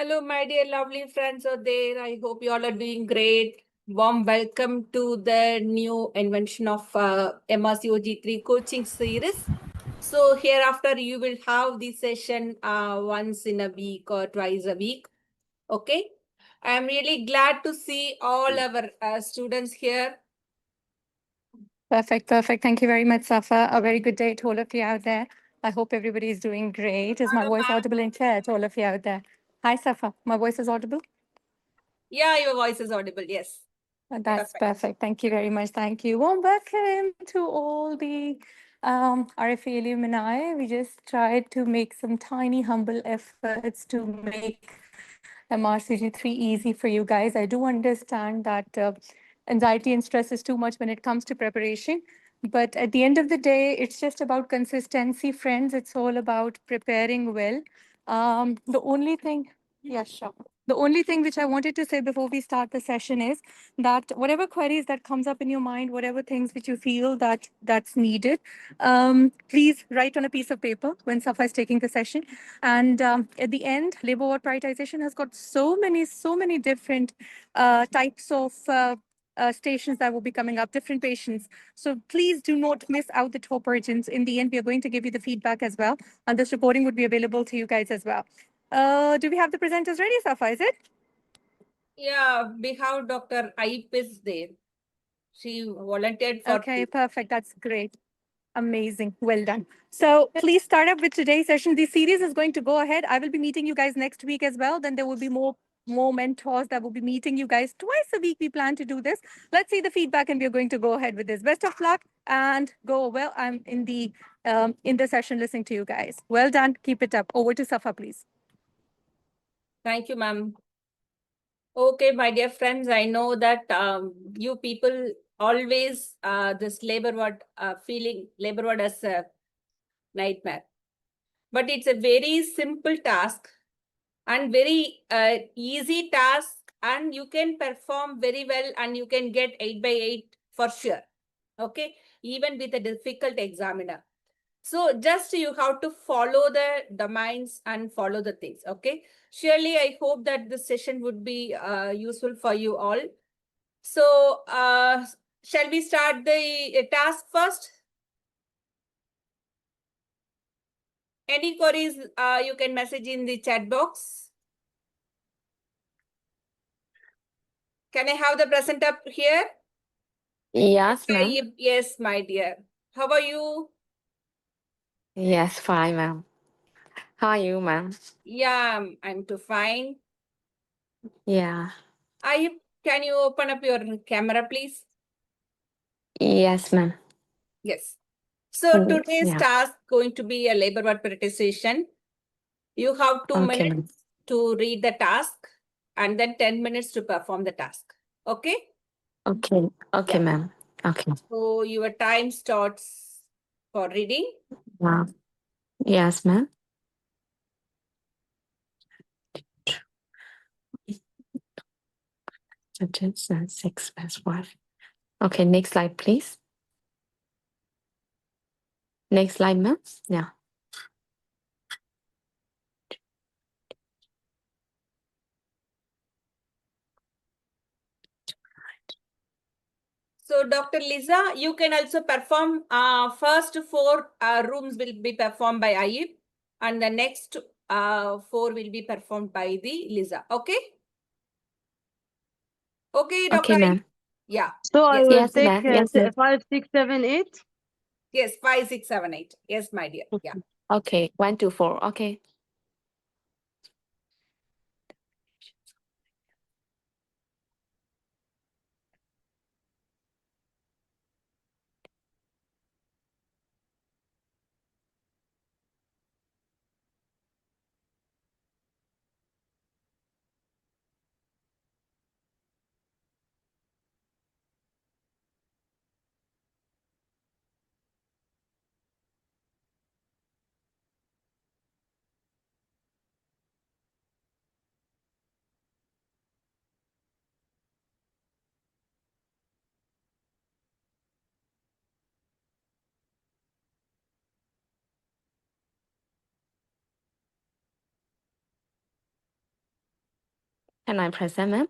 Hello, my dear lovely friends out there. I hope you all are doing great. Warm welcome to the new invention of MRCOG3 coaching series. So hereafter, you will have this session once in a week or twice a week. Okay. I am really glad to see all our students here. Perfect. Thank you very much, Safa. A very good day to all of you out there. I hope everybody is doing great. Is my Hello, voice ma'am. audible and clear to all of you out there? Hi, Safa. My voice is audible? Yeah, your voice is audible. Yes. That's perfect. Thank you very much. Thank you. Warm welcome to all the RFA alumni. We just tried to make some tiny, humble efforts to make MRCG3 easy for you guys. I do understand that anxiety and stress is too much when it comes to preparation. But at the end of the day, it's just about consistency, friends. It's all about preparing well. The only thing, yeah, sure. The only thing which I wanted to say before we start the session is that whatever queries that comes up in your mind, whatever things which you feel that's needed, please write on a piece of paper when Safa is taking the session. And at the end, labor ward prioritization has got so many different types of stations that will be coming up, different patients. So please do not miss out the top urgents. In the end, we are going to give you the feedback as well. And this recording would be available to you guys as well. Do we have the presenters ready, Safa, is it? Yeah, we have Dr. Aip is there. She volunteered for... Okay, perfect. That's great. Amazing. Well done. So please start up with today's session. The series is going to go ahead. I will be meeting you guys next week as well. Then there will be more mentors that will be meeting you guys twice a week. We plan to do this. Let's see the feedback and we're going to go ahead with this. Best of luck and go well. I'm in the session listening to you guys. Well done. Keep it up. Over to Safa, please. Thank you, ma'am. Okay, my dear friends, I know that you people always this labor ward feeling labor ward as a nightmare. But it's a very simple task and very easy task, and you can perform very well and you can get 8 by 8 for sure. Okay, even with a difficult examiner. So just you have to follow the domains and follow the things. Okay. Surely I hope that this session would be useful for you all. So shall we start the task first? Any queries you can message in the chat box. Can I have the present up here? Yes, ma'am. Yes, my dear. How are you? Yes, fine, ma'am. How are you, ma'am? Yeah, I'm too fine. Yeah. Can you open up your camera, please? Yes, ma'am. Yes. So Mm, today's yeah. task going to be a labor ward prioritization. You have 2 Okay, minutes to read the task and then 10 minutes to perform the task. Okay? Okay. Okay, Yeah. ma'am. Okay. So your time starts for reading. Wow. Yes, ma'am. Sentence 6+1. Okay, next slide, please. Next slide, ma'am. Yeah. So Dr. Lisa, you can also perform first 4 rooms will be performed by Ayib and the next 4 will be performed by the Lisa. Okay? Okay, Dr. Okay, ma'am. Yeah. So I Yes. will Yes, take ma'am. Yes, ma'am. 5, 6, 7, 8. Yes, 5, 6, 7, 8. Yes, my dear. Yeah. Okay, 1, 2, 4. Okay. Can I present, ma'am?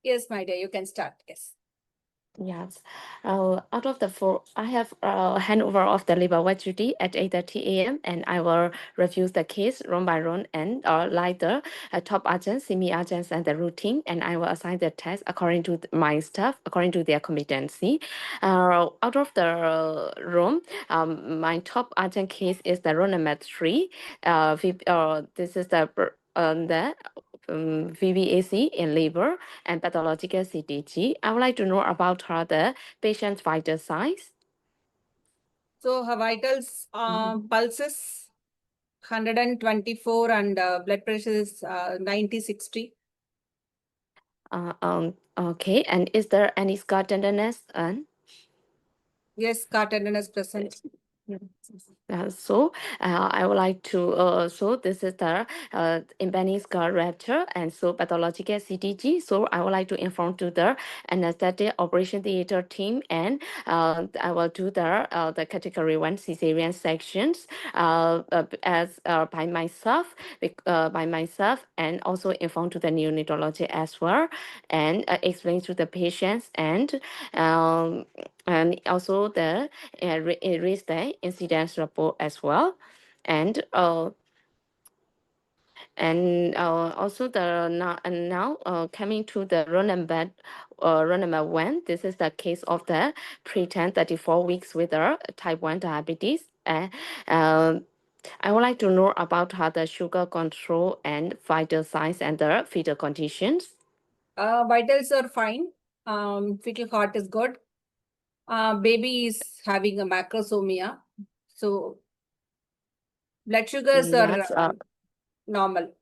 Yes, my dear, you can start. Yes. Yes. Out of the four, I have handover of the labor ward duty at 8:30 a.m. and I will review the case round by round and like the top agents, semi-agents, and the routine, and I will assign the task according to my staff, according to their competency. Out of the room, my top agent case is the roll number 3. This is the VBAC in labor and pathological CTG. I would like to know about her, the patient's vital signs. So her vitals, pulses 124 and blood pressure is 90/60. Okay, and is there any scar tenderness? Yes, scar tenderness present. I would like to, so this is the impending scar rupture and so pathological CTG. So I would like to inform to the anesthetic operation theater team and I will do the category 1 cesarean sections by myself and also inform to the neonatology as well and explain to the patients and also the raise the incidence report as well, and also the now coming to the roll number 1. This is the case of the preterm 34 weeks with type 1 diabetes. I would like to know about how the sugar control and vital signs and the fetal conditions. Vitals are fine. Fetal heart is good. Baby is having a macrosomia. So blood sugars are Yes, normal.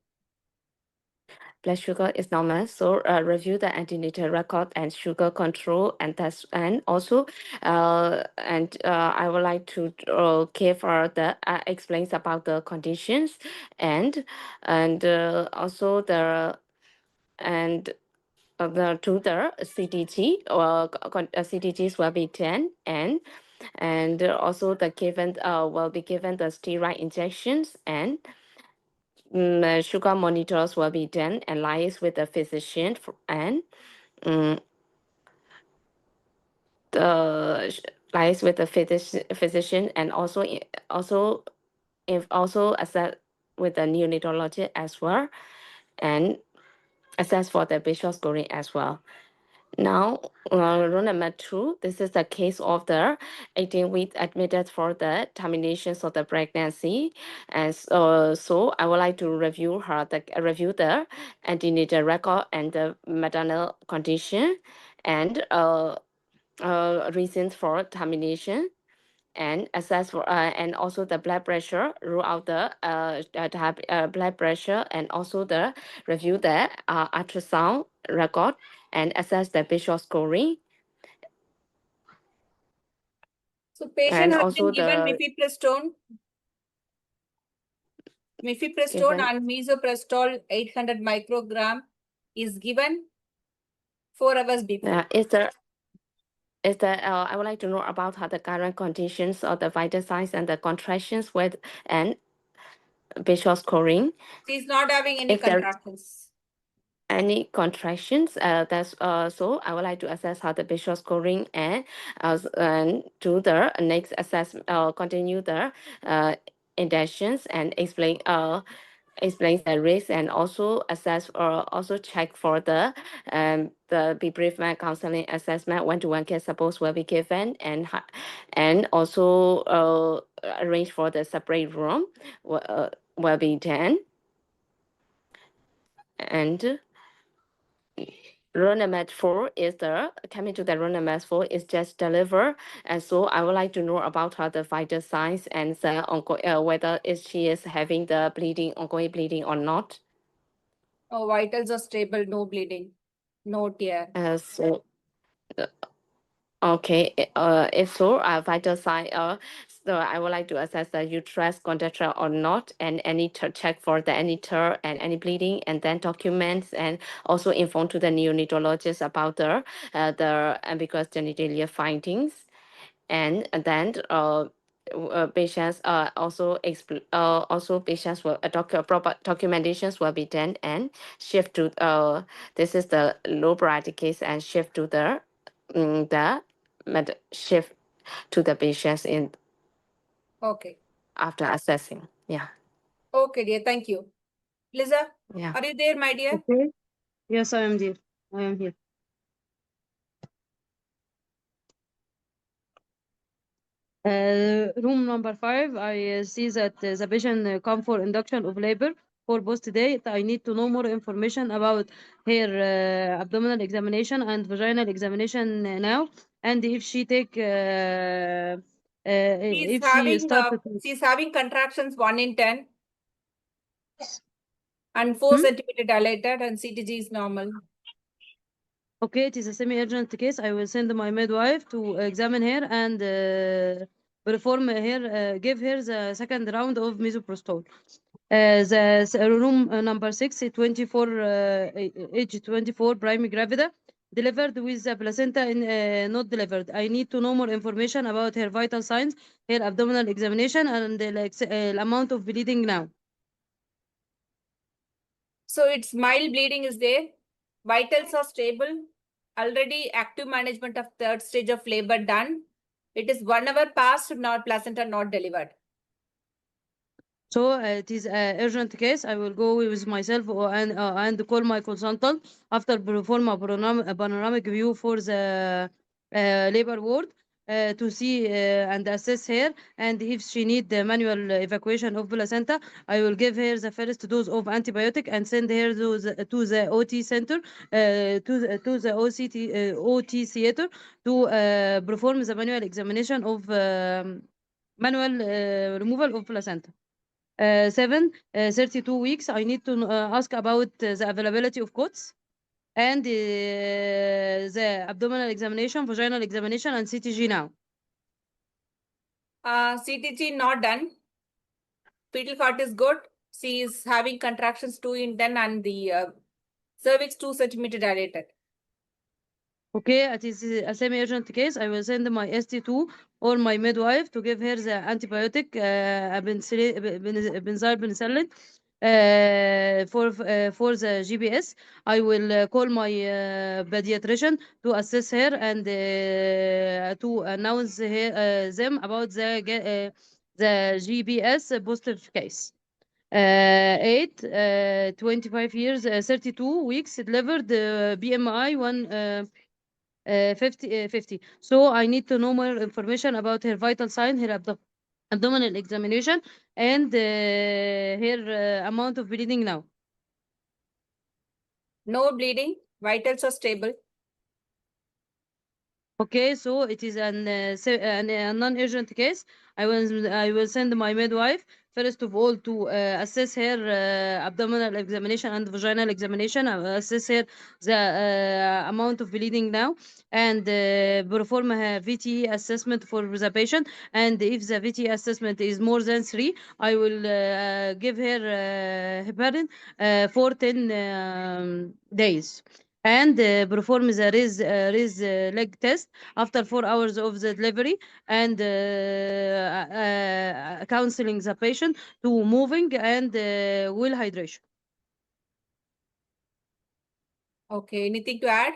blood sugar is normal. So review the antenatal record and sugar control and test, and also I would like to give the explains about the conditions and also the and the to the CTG or CTGs will be 10 and also the given will be given the steroid injections and sugar monitors will be done and liaise with the physician and liaise with the physician and also if also assess with the neonatology as well and assess for the visual scoring as well. Now, roll number 2, this is the case of the 18-week admitted for the terminations of the pregnancy. And so I would like to review the antenatal record and the maternal condition and reasons for termination and assess for and also the blood pressure, rule out the blood pressure and also the review the ultrasound record and assess the visual scoring So patient and has also been given the mifepristone given and misoprostol 800 microgram is given 4 hours before. is there I would like to know about how the current conditions of the vital signs and the contractions with and visual scoring. She is not having any If there contractions. any contractions, that's so I would like to assess how the visual scoring and do the next assess continue the inductions and explains the risk and also assess or also check for the debriefment counseling assessment one-to-one care support will be given and also arrange for the separate room will be done and roll number 4 is the coming to the roll number 4 is just deliver, and so I would like to know about her the vital signs and the whether she is having the bleeding, ongoing bleeding or not. Oh, vitals are stable, no bleeding, no tear. So okay, if so, vital sign. So I would like to assess the uterus contracture or not, and any check for the any tear and any bleeding, and then documents and also inform to the neonatologist about the ambiguous genitalia findings, and then patients also patients will proper documentations will be done and shift to this is the low priority case and shift to shift to the patients in Okay. after assessing. Yeah. Okay, dear. Thank you. Lisa, Yeah. are you there, my dear? Okay. Yes, I am there. I am here. Room number 5, I see that the patient come for induction of labor for post date. I need to know more information about her abdominal examination and vaginal examination now, and if she take if she started. She's having contractions 1 in 10 and 4 centimeter dilated and CTG is normal. Okay, it is a semi-urgent case. I will send my midwife to examine her and perform her, give her the second round of misoprostol. The room number 6, 24, age 24, primary gravida, delivered with the placenta not delivered. I need to know more information about her vital signs, her abdominal examination, and the amount of bleeding now. So it's mild bleeding is there. Vitals are stable. Already active management of 3rd stage of labor done. It is 1 hour past, not placenta not delivered. So it is an urgent case. I will go with myself and call my consultant after perform a panoramic view for the labor ward to see and assess her. And if she need the manual evacuation of placenta, I will give her the first dose of antibiotic and send her to the OT center, to the OT theater to perform the manual examination of manual removal of placenta. 7, 32 weeks. I need to ask about the availability of cots and the abdominal examination, vaginal examination, and CTG now. CTG not done. Fetal heart is good. She is having contractions 2 in 10 and the cervix 2 centimeter dilated. Okay, it is a semi-urgent case. I will send my ST2 or my midwife to give her the antibiotic, benzyl penicillin, for the GPS. I will call my pediatrician to assess her and to announce them about the GPS positive case. 8, 25 years, 32 weeks, delivered, BMI 50. So I need to know more information about her vital sign, her abdominal examination, and her amount of bleeding now. No bleeding. Vitals are stable. Okay, so it is a non-urgent case. I will send my midwife first of all to assess her abdominal examination and vaginal examination. I will assess her the amount of bleeding now and perform a VTE assessment for the patient. And if the VTE assessment is more than 3, I will give her heparin for 10 days. And perform the raise leg test after 4 hours of the delivery and counseling the patient to moving and well hydration. Okay, anything to add?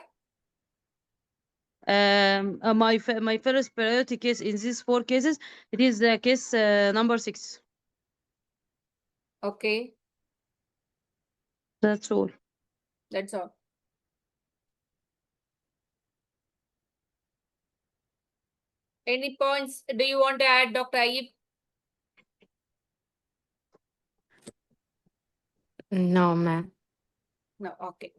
My first priority case in these 4 cases, it is case number 6. Okay, That's all. that's all. Any points do you want to add, Dr. Ayib? No, ma'am. No, okay.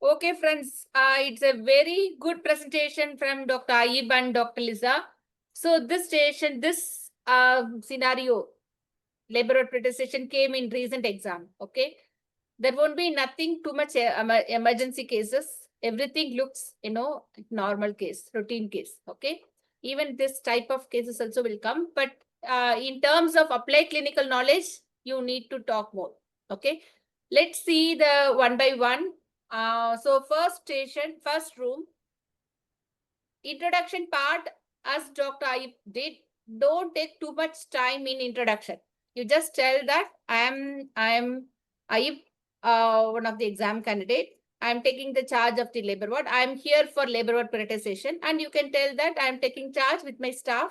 Okay, friends, it's a very good presentation from Dr. Ayib and Dr. Lisa. So this scenario, labor protestation came in recent exam, okay? There won't be nothing too much emergency cases. Everything looks, normal case, routine case, okay? Even this type of cases also will come, but in terms of applied clinical knowledge, you need to talk more, okay? Let's see the one by one. So first room, introduction part, as Dr. Ayib did, don't take too much time in introduction. You just tell that I am one of the exam candidate. I am taking the charge of the labor ward. I am here for labor ward prioritization, and you can tell that I am taking charge with my staff,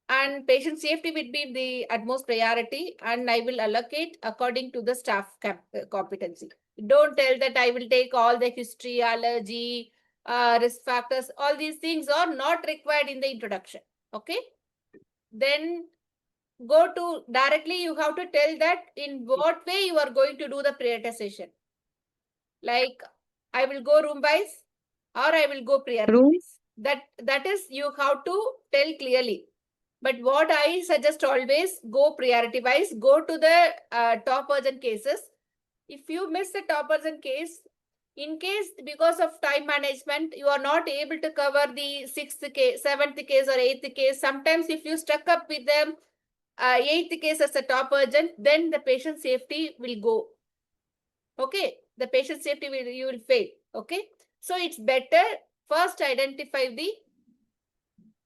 and patient safety will be the utmost priority, and I will allocate according to the staff competency. Don't tell that I will take all the history, allergy, risk factors. All these things are not required in the introduction. Okay. Then go to directly, you have to tell that in what way you are going to do the prioritization. Like I will go room wise or I will go priority wise. That is you have to tell clearly. But what I suggest always, go priority wise, go to the top urgent cases. If you miss the top urgent case, in case because of time management, you are not able to cover the 6th case, 7th case or 8th case. Sometimes if you stuck up with them, 8th case as a top urgent, then the patient safety will go. Okay, the patient safety you will fail. Okay, so it's better first identify the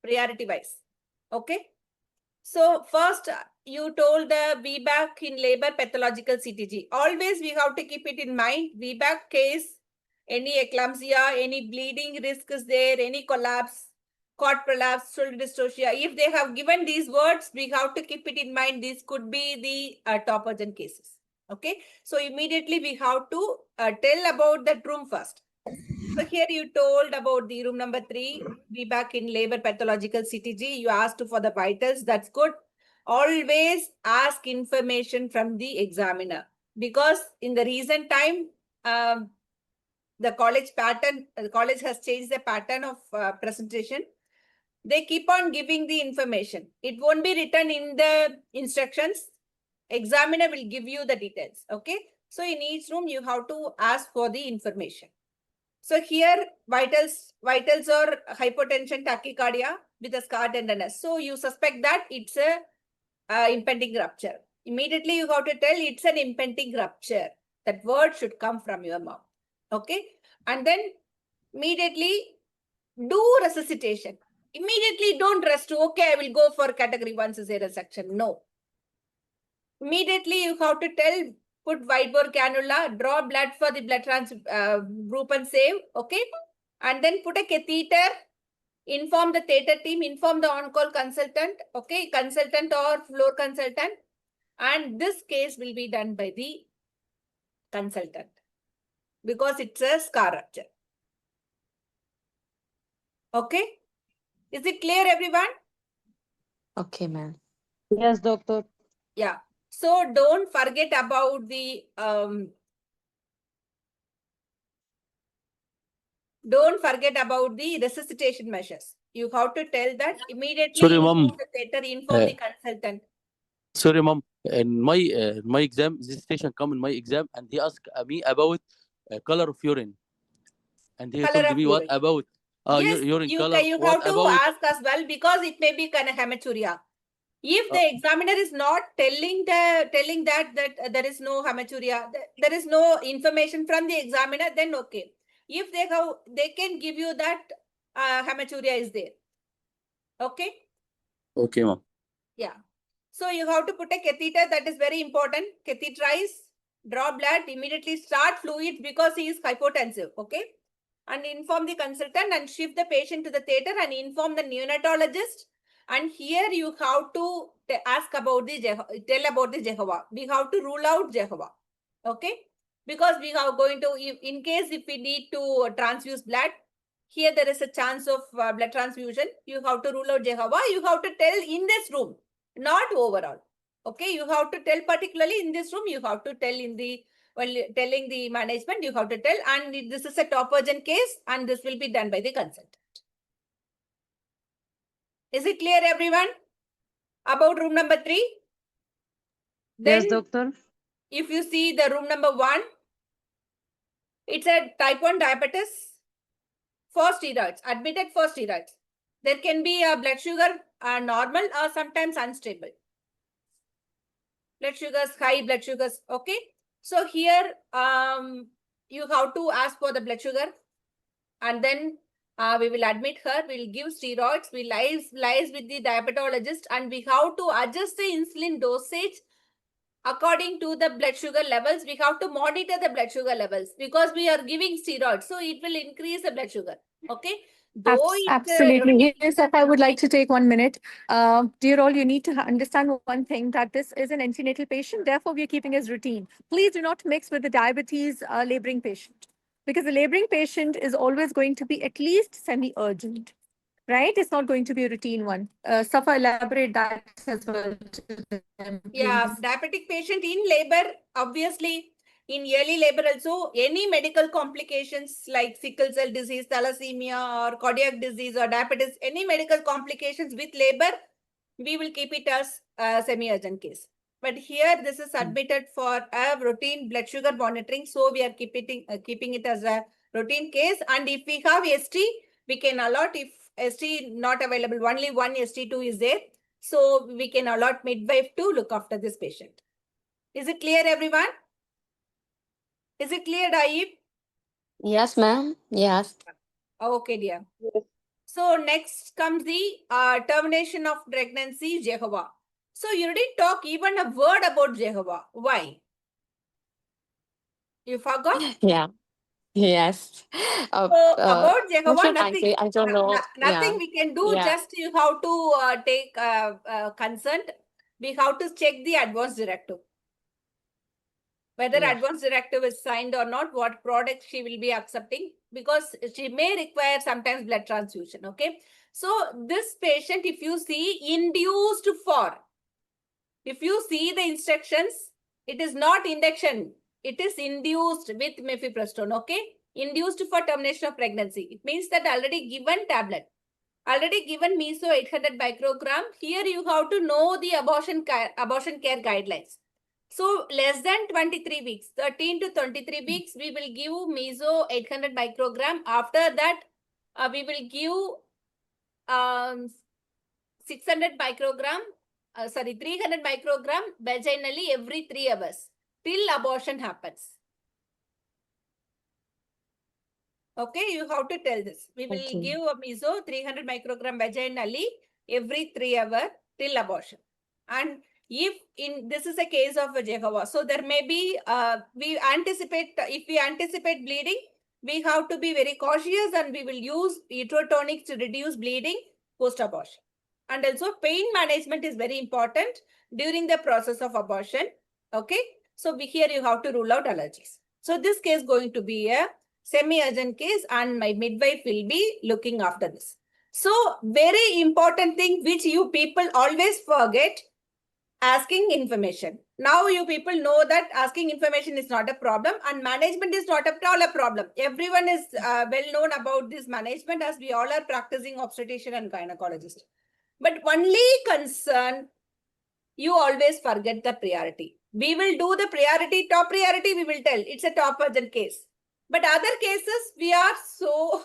priority wise. Okay, so first you told the VBAC in labor pathological CTG. Always we have to keep it in mind. VBAC case, any eclampsia, any bleeding risk is there, any collapse, cord prolapse, shoulder dystocia. If they have given these words, we have to keep it in mind. These could be the top urgent cases. Okay, so immediately we have to tell about that room first. So here you told about the room number 3, VBAC in labor pathological CTG. You asked for the vitals. That's good. Always ask information from the examiner, because in the recent time, the college has changed the pattern of presentation. They keep on giving the information. It won't be written in the instructions. Examiner will give you the details. Okay. So in each room, you have to ask for the information. So here vitals are hypotension, tachycardia with a scar tenderness. So you suspect that it's a impending rupture. Immediately you have to tell it's an impending rupture. That word should come from your mouth. Okay. And then immediately do resuscitation. Immediately don't rush to, okay, I will go for category 1 cesarean section. No. Immediately you have to tell, put wide bore cannula, draw blood for the blood group and save. Okay. And then put a catheter, inform the theater team, inform the on-call consultant. Okay. Consultant or floor consultant. And this case will be done by the consultant because it's a scar rupture. Okay. Is it clear, everyone? Okay, ma'am. Yes, doctor. Yeah. So don't forget about the resuscitation measures. You have to tell that immediately. Sorry, inform ma'am. the theater, inform the consultant. Sorry, mom. In my exam, this station come in my exam, and he asked me about color of urine, and he Color told of me what urine. about Yes, urine you color. have What to about ask as well, because it may be kind of hematuria. If the examiner is not telling that there is no hematuria, there is no information from the examiner, then okay. If they can give you that hematuria is there. Okay. okay, mom. Yeah. So you have to put a catheter. That is very important. Catheterize, draw blood, immediately start fluids because he is hypotensive. Okay. And inform the consultant and shift the patient to the theater and inform the neonatologist. And here you have to ask about tell about the Jehovah. We have to rule out Jehovah. Okay. Because we are going to, in case if we need to transfuse blood, here there is a chance of blood transfusion. You have to rule out Jehovah. You have to tell in this room, not overall. Okay. You have to tell particularly in this room. You have to tell in the, while telling the management, you have to tell, and this is a top urgent case, and this will be done by the consultant. Is it clear, everyone? About room number 3? Then, Yes, doctor. if you see the room number 1, it's a type 1 diabetes for steroids, admitted for steroids. There can be a blood sugar normal or sometimes unstable. Blood sugars, high blood sugars. Okay. So here, you have to ask for the blood sugar, and then We will admit her, we'll give steroids, we lies with the diabetologist, and we have to adjust the insulin dosage according to the blood sugar levels. We have to monitor the blood sugar levels because we are giving steroids. So it will increase the blood sugar. Okay. Though it's Absolutely. Yes, if I would like to take 1 minute. Dear all, you need to understand one thing, that this is an antenatal patient. Therefore, we are keeping as routine. Please do not mix with the diabetes laboring patient, because the laboring patient is always going to be at least semi-urgent, right? It's not going to be a routine one. Safa, elaborate that as well to them, yeah, please. diabetic patient in labor, obviously in early labor also, any medical complications like sickle cell disease, thalassemia, or cardiac disease, or diabetes, any medical complications with labor, we will keep it as a semi-urgent case. But here this is admitted for a routine blood sugar monitoring. So we are keeping it as a routine case. And if we have ST, we can allot. If ST not available, only one ST2 is there. So we can allot midwife to look after this patient. Is it clear, everyone? Is it clear, Daib? Yes, ma'am. Yes. Okay, dear. So next comes the termination of pregnancy, Jehovah. So you didn't talk even a word about Jehovah. Why? You forgot? Yeah. Yes. So about Jehovah, Actually, nothing. I don't know. Nothing Yeah. we can do. Yeah. Just you have to take consent. We have to check the advance directive. Whether Yeah. advance directive is signed or not, what product she will be accepting, because she may require sometimes blood transfusion. Okay. So this patient, if you see induced for, if you see the instructions, it is not induction. It is induced with mifepristone. Okay. Induced for termination of pregnancy. It means that already given tablet, already given meso 800 microgram. Here you have to know the abortion care guidelines. So less than 23 weeks, 13 to 23 weeks, we will give meso 800 microgram. After that, we will give 600 microgram, 300 microgram vaginally every 3 hours till abortion happens. Okay, you have to tell this. We will Okay. give a meso 300 microgram vaginally every 3 hours till abortion. And if this is a case of a Jehovah, so there may be, if we anticipate bleeding, we have to be very cautious, and we will use uterotonics to reduce bleeding post-abortion. And also pain management is very important during the process of abortion. Okay. So here you have to rule out allergies. So this case going to be a semi-urgent case, and my midwife will be looking after this. So very important thing which you people always forget, asking information. Now you people know that asking information is not a problem, and management is not at all a problem. Everyone is well known about this management, as we all are practicing obstetrician and gynecologist. But only concern, you always forget the priority. We will do the priority, top priority, we will tell it's a top urgent case. But other cases, we are so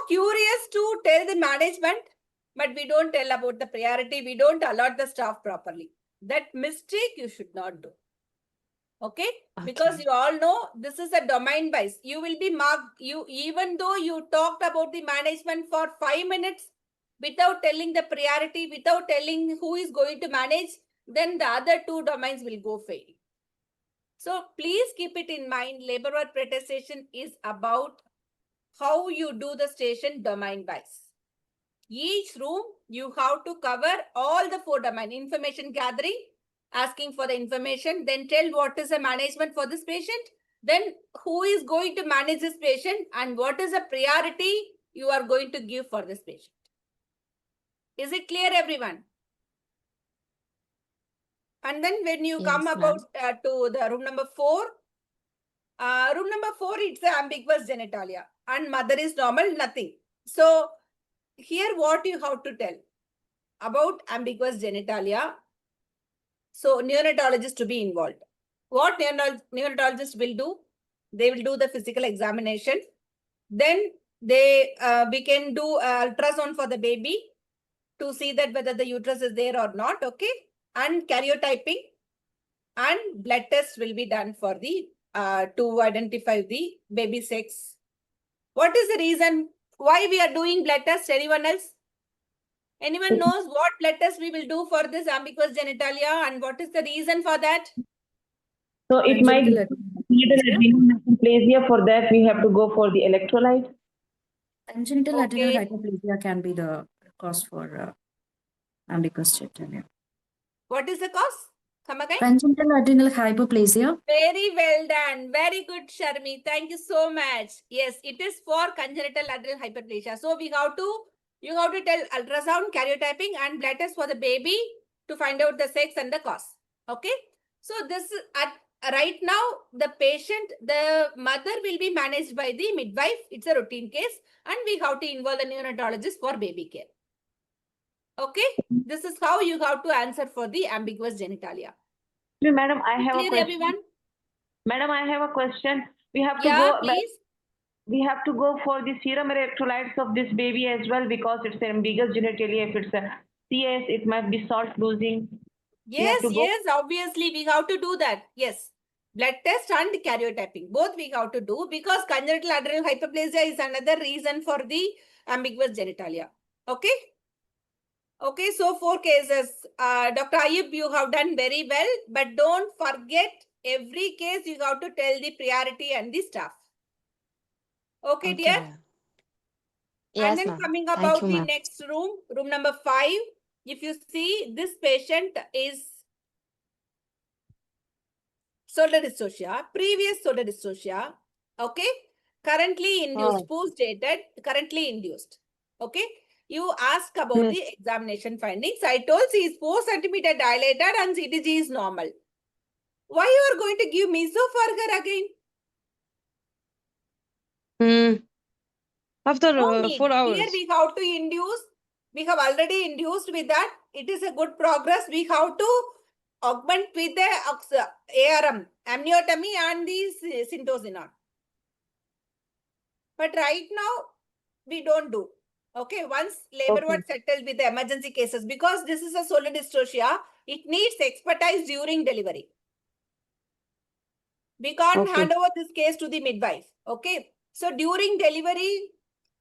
curious to tell the management, but we don't tell about the priority. We don't allot the staff properly. That mistake you should not do. Okay? Because you all know this is a domain wise. You will be marked, even though you talked about the management for 5 minutes without telling the priority, without telling who is going to manage, then the other 2 domains will go fail. So please keep it in mind, labor ward pretestation is about how you do the station domain wise. Each room, you have to cover all the 4 domain: information gathering, asking for the information, then tell what is the management for this patient, then who is going to manage this patient, and what is the priority you are going to give for this patient. Is it clear, everyone? And then when you come Yes, about to the room number 4, it's the ambiguous genitalia, and mother is normal, nothing. So here what you have to tell about ambiguous genitalia. So neonatologist to be involved. What neonatologist will do? They will do the physical examination. Then we can do ultrasound for the baby to see that whether the uterus is there or not. Okay. And karyotyping and blood test will be done for the to identify the baby sex What is the reason why we are doing blood test? Anyone else? Anyone knows what blood test we will do for this ambiguous genitalia and what is the reason for that? So it might Congenital need an adrenal hyperplasia. For that, we have to go for the electrolyte. Congenital adrenal Okay. hyperplasia can be the cause for ambiguous genitalia. What is the cause? Come again. Congenital adrenal hyperplasia. Very well done. Very good, Sharmi. Thank you so much. Yes, it is for congenital adrenal hyperplasia. So you have to tell ultrasound, karyotyping, and blood test for the baby to find out the sex and the cause. Okay. So this is right now the patient, the mother will be managed by the midwife. It's a routine case, and we have to involve the neonatologist for baby care. Okay. This is how you have to answer for the ambiguous genitalia. Madam, I have a Clear, question. everyone? Madam, I have a question. We have to Yeah, go. please. We have to go for the serum electrolytes of this baby as well because it's an ambiguous genitalia. If it's a CS, it might be salt losing. Yes, to go- yes, obviously we have to do that. Yes. Blood test and karyotyping. Both we have to do because congenital adrenal hyperplasia is another reason for the ambiguous genitalia. Okay. Okay, so 4 cases. Dr. Ayub, you have done very well, but don't forget every case you have to tell the priority and the staff. Okay, dear. And Yes, then ma'am. coming Thank about you, the ma'am. next room, room number 5. If you see, this patient is solar dystocia, previous solar dystocia, okay? Currently induced, post-dated, currently induced, okay? You ask about the examination findings. I told she is 4 centimeter dilated and CTG is normal. Why you are going to give meso for her again? After No need. 4 hours. Here we have to induce. We have already induced with that. It is a good progress. We have to augment with the ARM, amniotomy and the syntocinon. But right now, we don't do. Okay, once labor ward settled with the emergency cases, because this is a solar dystocia, it needs expertise during delivery. We can't hand over this case to the midwife. Okay, so during delivery,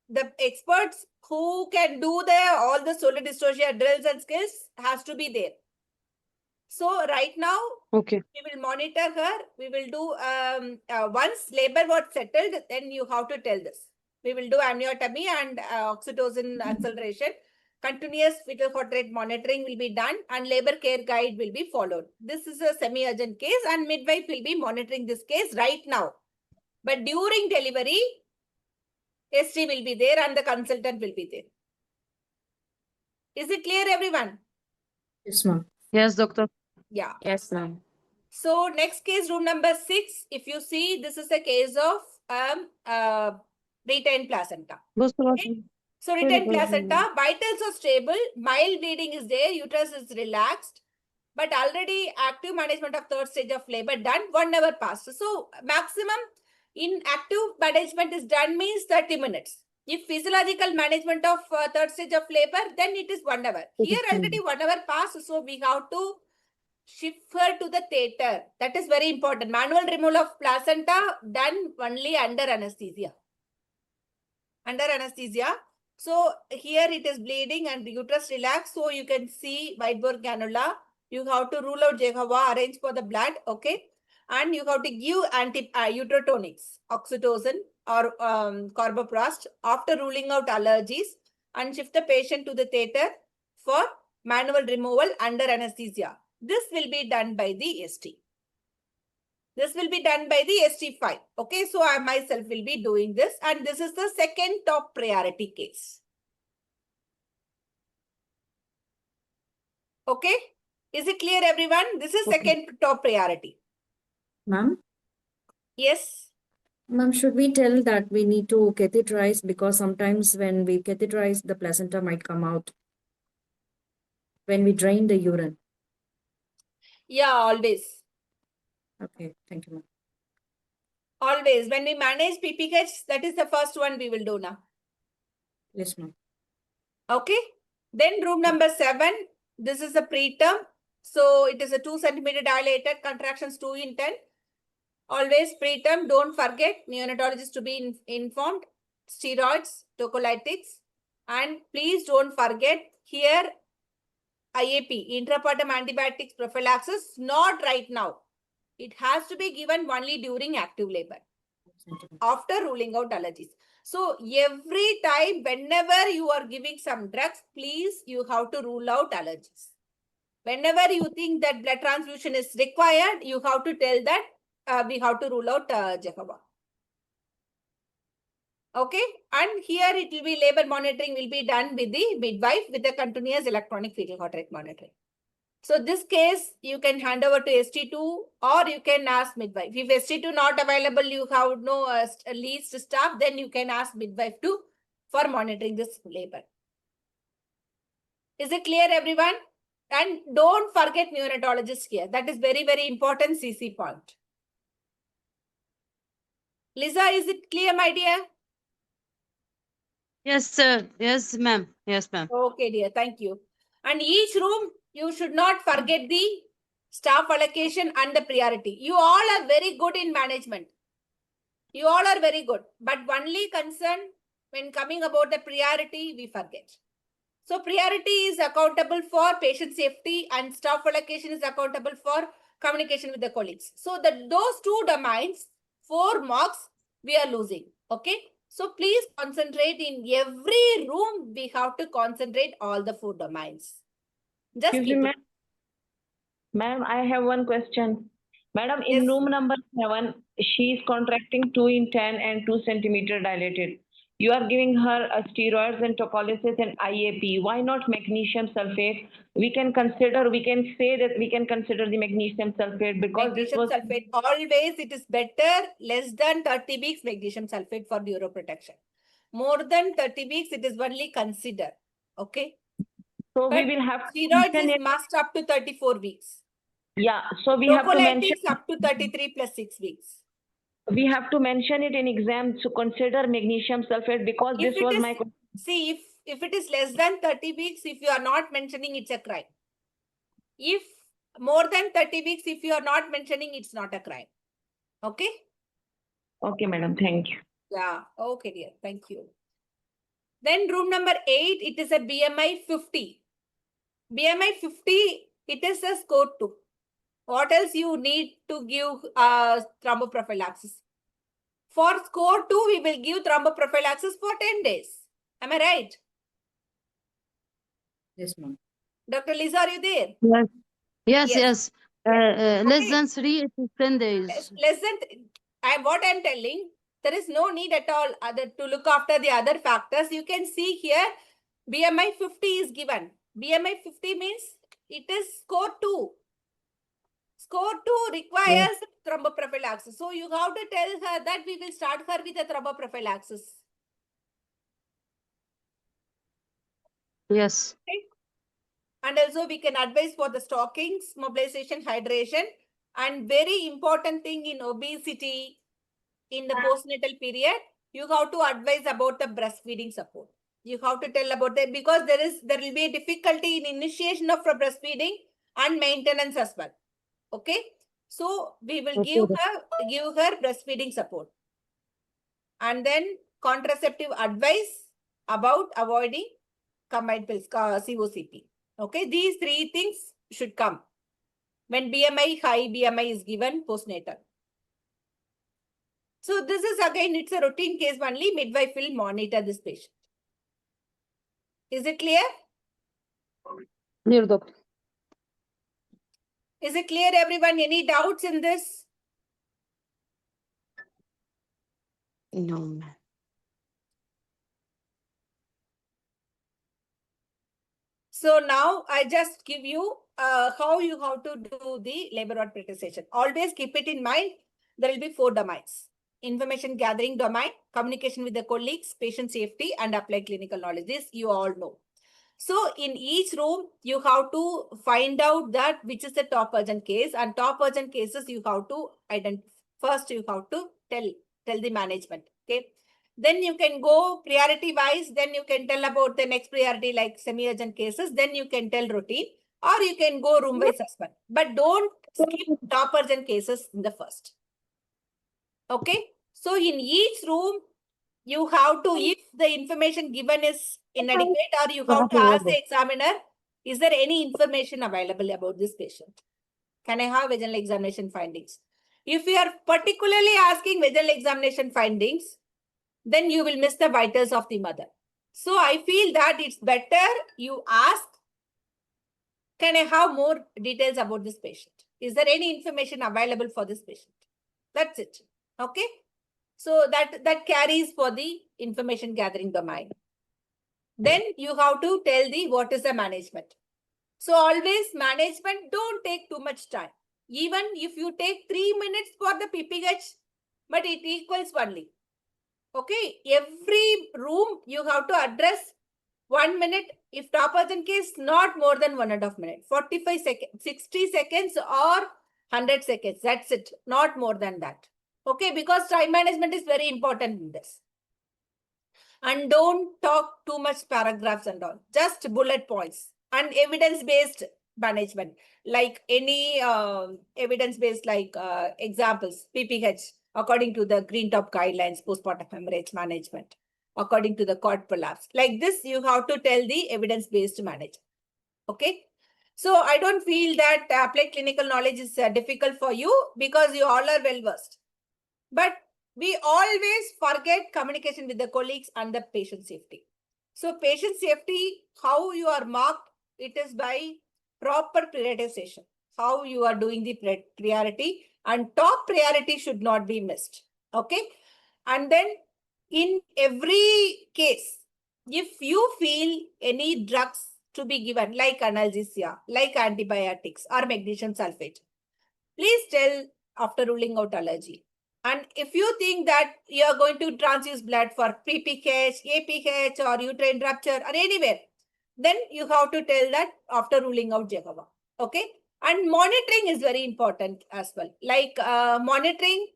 the experts who can do all the solar dystocia drills and skills has to be there. So right now, Okay. we will monitor her. We will do once labor was settled, then you have to tell this. We will do amniotomy and oxytocin acceleration. Continuous fetal heart rate monitoring will be done and labor care guide will be followed. This is a semi-urgent case and midwife will be monitoring this case right now. But during delivery, ST will be there and the consultant will be there. Is it clear, everyone? Yes, ma'am. Yes, doctor. Yeah. Yes, ma'am. So next case, room number 6. If you see, this is a case of retained placenta. Okay. So retained placenta, vitals are stable, mild bleeding is there, uterus is relaxed, but already active management of 3rd stage of labor done, 1 hour passed. So maximum in active management is done means 30 minutes. If physiological management of 3rd stage of labor, then it is 1 hour. Here already 1 hour passed, so we have to shift her to the theater. That is very important. Manual removal of placenta done only under anesthesia. Under anesthesia. So here it is bleeding and the uterus relaxed. So you can see white-bore cannula. You have to rule out Jehovah, arrange for the blood. Okay. And you have to give uterotonics, oxytocin or carboprost after ruling out allergies and shift the patient to the theater for manual removal under anesthesia. This will be done by the ST. This will be done by the ST5. Okay, so I myself will be doing this and this is the second top priority case. Okay, is it clear, everyone? This is second top priority. Ma'am? Yes. Ma'am, should we tell that we need to catheterize because sometimes when we catheterize, the placenta might come out when we drain the urine? Yeah, always. Okay, thank you, ma'am. Always. When we manage PPH, that is the first one we will do now. Yes, ma'am. Okay. Then room number 7. This is the preterm. So it is a 2 centimeter dilated, contractions 2 in 10. Always preterm. Don't forget neonatologist to be informed. steroids, tocolytics, and please don't forget here IAP, intrapartum antibiotics prophylaxis, not right now. It has to be given only during active labor after ruling out allergies. So every time, whenever you are giving some drugs, please, you have to rule out allergies. Whenever you think that blood transfusion is required, you have to tell that we have to rule out Jehovah. Okay, and here it will be labor monitoring will be done with the midwife with the continuous electronic fetal heart rate monitoring. So this case, you can hand over to ST2 or you can ask midwife. If ST2 not available, you have no least staff, then you can ask midwife to for monitoring this labor. Is it clear, everyone? And don't forget neonatologist here. That is very, very important CC point. Lisa, is it clear, my dear? Yes, sir. Yes, ma'am. Yes, ma'am. Okay, dear. Thank you. And each room, you should not forget the staff allocation and the priority. You all are very good in management. You all are very good. But only concern when coming about the priority, we forget. So priority is accountable for patient safety and staff allocation is accountable for communication with the colleagues. So those two domains, 4 marks, we are losing. Okay. So please concentrate in every room. We have to concentrate all the 4 domains. Just Excuse keep me, it. ma'am, I have one question. Madam, in Yes. room number 7, she is contracting 2 in 10 and 2 centimeter dilated. You are giving her steroids and tocolysis and IAP. Why not magnesium sulfate? We can say that we can consider the magnesium sulfate because Magnesium sulfate, always it is better less than 30 weeks magnesium sulfate for neuroprotection. More than 30 weeks, it is only consider. Okay. So But we will have to steroids mention is it. must up to 34 weeks. Yeah, so we have to mention Tocolytics up to 33 plus 6 weeks. it in exam to consider magnesium sulfate because If this it was is, my see, if it is less than 30 weeks, if you are not mentioning, it's a crime. If more than 30 weeks, if you are not mentioning, it's not a crime. Okay. Okay, madam, thank you. Yeah. Okay, dear. Thank you. Then room number 8, it is a BMI 50. BMI 50, it is a score 2. What else you need to give thromboprophylaxis? For score 2, we will give thromboprophylaxis for 10 days. Am I right? Yes, ma'am. Dr. Lisa, are you there? Yes. Yes, Yes. yes. Less Okay. than 3 it is 10 days. Less than, what I'm telling, there is no need at all to look after the other factors. You can see here, BMI 50 is given. BMI 50 means it is score 2. Score 2 requires thromboprophylaxis. So you have to tell her that we will start her with a thromboprophylaxis. Yes. Okay. And also we can advise for the stockings, mobilization, hydration. And very important thing in obesity, in the postnatal period, you have to advise about the breastfeeding support. You have to tell about that because there will be a difficulty in initiation of breastfeeding and maintenance as well. Okay. So we will give her breastfeeding support. And then contraceptive advice about avoiding combined pills, COCP. Okay. These 3 things should come when BMI, high BMI is given postnatal. So this is again, it's a routine case only. Midwife will monitor this patient. Is it clear? Clear, doctor. Is it clear, everyone? Any doubts in this? No, ma'am. So now I just give you how you have to do the labor ward prioritization. Always keep it in mind. There will be 4 domains. Information gathering domain, communication with the colleagues, patient safety, and applied clinical knowledge. This you all know. So in each room, you have to find out that which is the top urgent case, and top urgent cases you have to identify. First, you have to tell the management. Okay. Then you can go priority wise. Then you can tell about the next priority like semi-urgent cases. Then you can tell routine, or you can go room wise as well. But don't skip top urgent cases in the first. Okay. So in each room, you have to, if the information given is inadequate, or you have to ask the examiner, is there any information available about this patient? Can I have vaginal examination findings? If you are particularly asking vaginal examination findings, then you will miss the vitals of the mother. So I feel that it's better you ask, can I have more details about this patient? Is there any information available for this patient? That's it. Okay. So that carries for the information gathering domain. Then you have to tell the what is the management. So always management, don't take too much time. Even if you take 3 minutes for the PPH, but it equals only. Okay, every room you have to address 1 minute. If top urgent case, not more than 1.5 minutes, 45 seconds, 60 seconds or 100 seconds. That's it. Not more than that. Okay, because time management is very important in this. And don't talk too much paragraphs and all. Just bullet points and evidence-based management. Like any evidence-based like examples, PPH, according to the Green Top guidelines, postpartum hemorrhage management, according to the cord prolapse. Like this, you have to tell the evidence-based management. Okay. So I don't feel that applied clinical knowledge is difficult for you because you all are well versed. But we always forget communication with the colleagues and the patient safety. So patient safety, how you are marked, it is by proper prioritization. How you are doing the priority, and top priority should not be missed. Okay. And then in every case, if you feel any drugs to be given, like analgesia, like antibiotics or magnesium sulfate, please tell after ruling out allergy. And if you think that you are going to transfuse blood for PPH, APH or uterine rupture or anywhere, then you have to tell that after ruling out Jehovah. Okay. And monitoring is very important as well. Like monitoring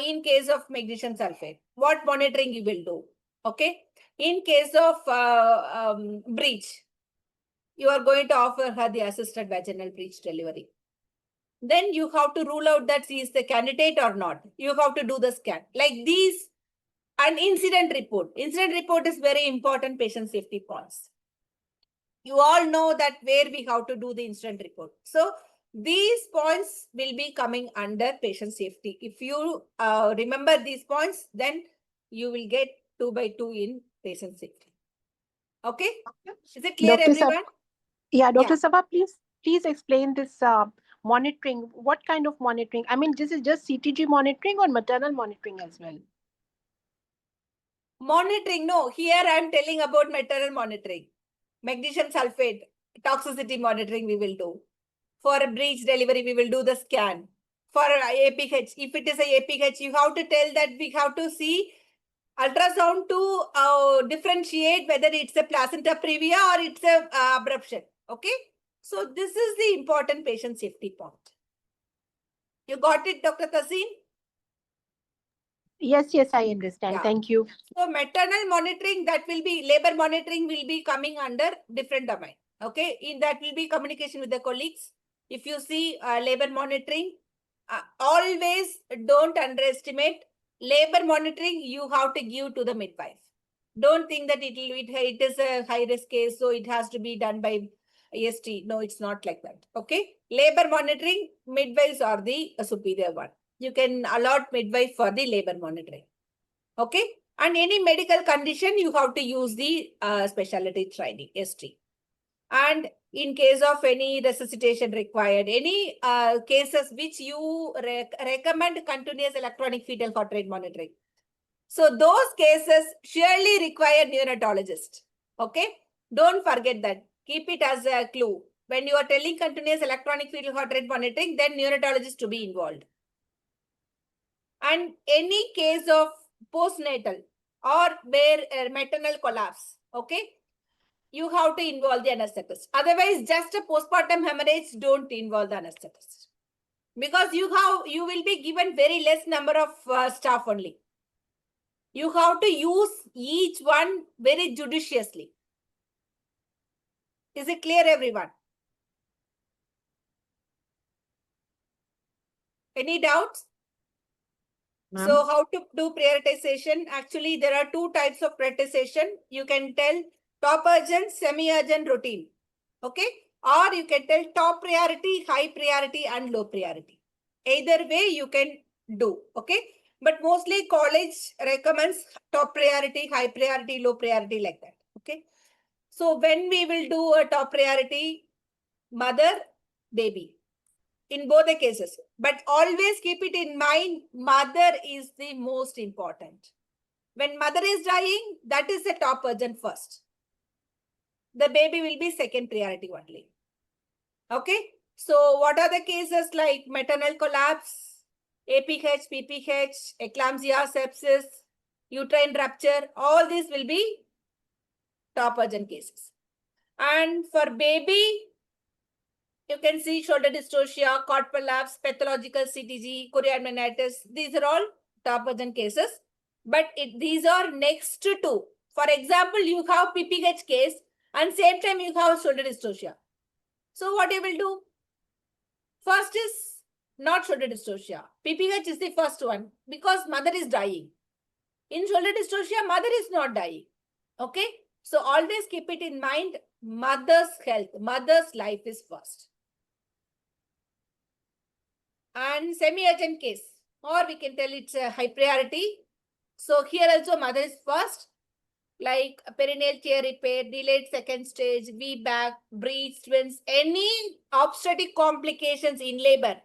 in case of magnesium sulfate, what monitoring you will do. Okay. In case of breech, you are going to offer her the assisted vaginal breech delivery. Then you have to rule out that she is the candidate or not. You have to do the scan. Like these, an incident report. Incident report is very important patient safety points. You all know that where we have to do the incident report. So these points will be coming under patient safety. If you remember these points, then you will get 2 by 2 in patient safety. Okay? Is it clear, Dr. Sab- everyone? Yeah, Dr. Yeah. Sabha, please explain this monitoring. What kind of monitoring? I mean, this is just CTG monitoring or maternal monitoring as well? Monitoring, no. Here I am telling about maternal monitoring. Magnesium sulfate, toxicity monitoring we will do. For a breech delivery, we will do the scan. For APH, if it is a APH, you have to tell that we have to see ultrasound to differentiate whether it's a placenta previa or it's a abruption. Okay. So this is the important patient safety point. You got it, Dr. Tasin? Yes, I understand. Yeah. Thank you. So maternal monitoring, that will be, labor monitoring will be coming under different domain. Okay. In that will be communication with the colleagues. If you see labor monitoring, always don't underestimate labor monitoring. You have to give to the midwife. Don't think that it is a high risk case, so it has to be done by AST. No, it's not like that. Okay. Labor monitoring, midwives are the superior one. You can allot midwife for the labor monitoring. Okay. And any medical condition, you have to use the specialty training, ST. And in case of any resuscitation required, any cases which you recommend continuous electronic fetal heart rate monitoring. So those cases surely require neonatologist. Okay. Don't forget that. Keep it as a clue. When you are telling continuous electronic fetal heart rate monitoring, then neonatologist to be involved. And any case of postnatal or where maternal collapse, okay, you have to involve the anesthetist. Otherwise, just a postpartum hemorrhage, don't involve the anesthetist. Because you will be given very less number of staff only. You have to use each one very judiciously. Is it clear, everyone? Any doubts? So how to do prioritization? Actually, there are two types of prioritization. You can tell top urgent, semi-urgent, routine. Okay. Or you can tell top priority, high priority, and low priority. Either way you can do. Okay. But mostly college recommends top priority, high priority, low priority, like that. Okay. So when we will do a top priority, mother, baby, in both the cases, but always keep it in mind, mother is the most important. When mother is dying, that is the top urgent first. The baby will be second priority only. Okay. So what are the cases like maternal collapse, APH, PPH, eclampsia, sepsis, uterine rupture? All these will be top urgent cases. And for baby, you can see shoulder dystocia, cord prolapse, pathological CTG, chorioamnionitis. These are all top urgent cases. But these are next to two. For example, you have PPH case and same time you have shoulder dystocia. So what you will do? First is not shoulder dystocia. PPH is the first one because mother is dying. In shoulder dystocia, mother is not dying. Okay. So always keep it in mind. Mother's health, mother's life is first. And semi-urgent case, or we can tell it's a high priority. So here also mother is first, like perineal tear repair, delayed second stage, VBAC, breech, twins, any obstetric complications in labor.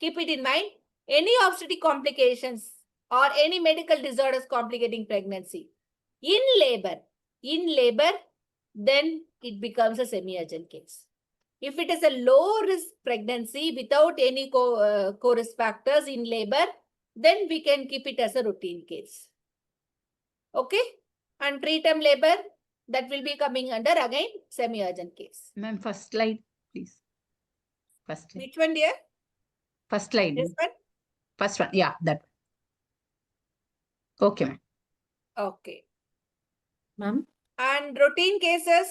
Keep it in mind, any obstetric complications or any medical disorders complicating pregnancy in labor, then it becomes a semi-urgent case. If it is a low-risk pregnancy without any co-risk factors in labor, then we can keep it as a routine case. Okay? And preterm labor, that will be coming under, again, semi-urgent case. Ma'am, first slide, please. First slide. Which one, dear? First slide. This one? First one. Yeah, that one. Okay, ma'am. Okay. Ma'am? And routine cases,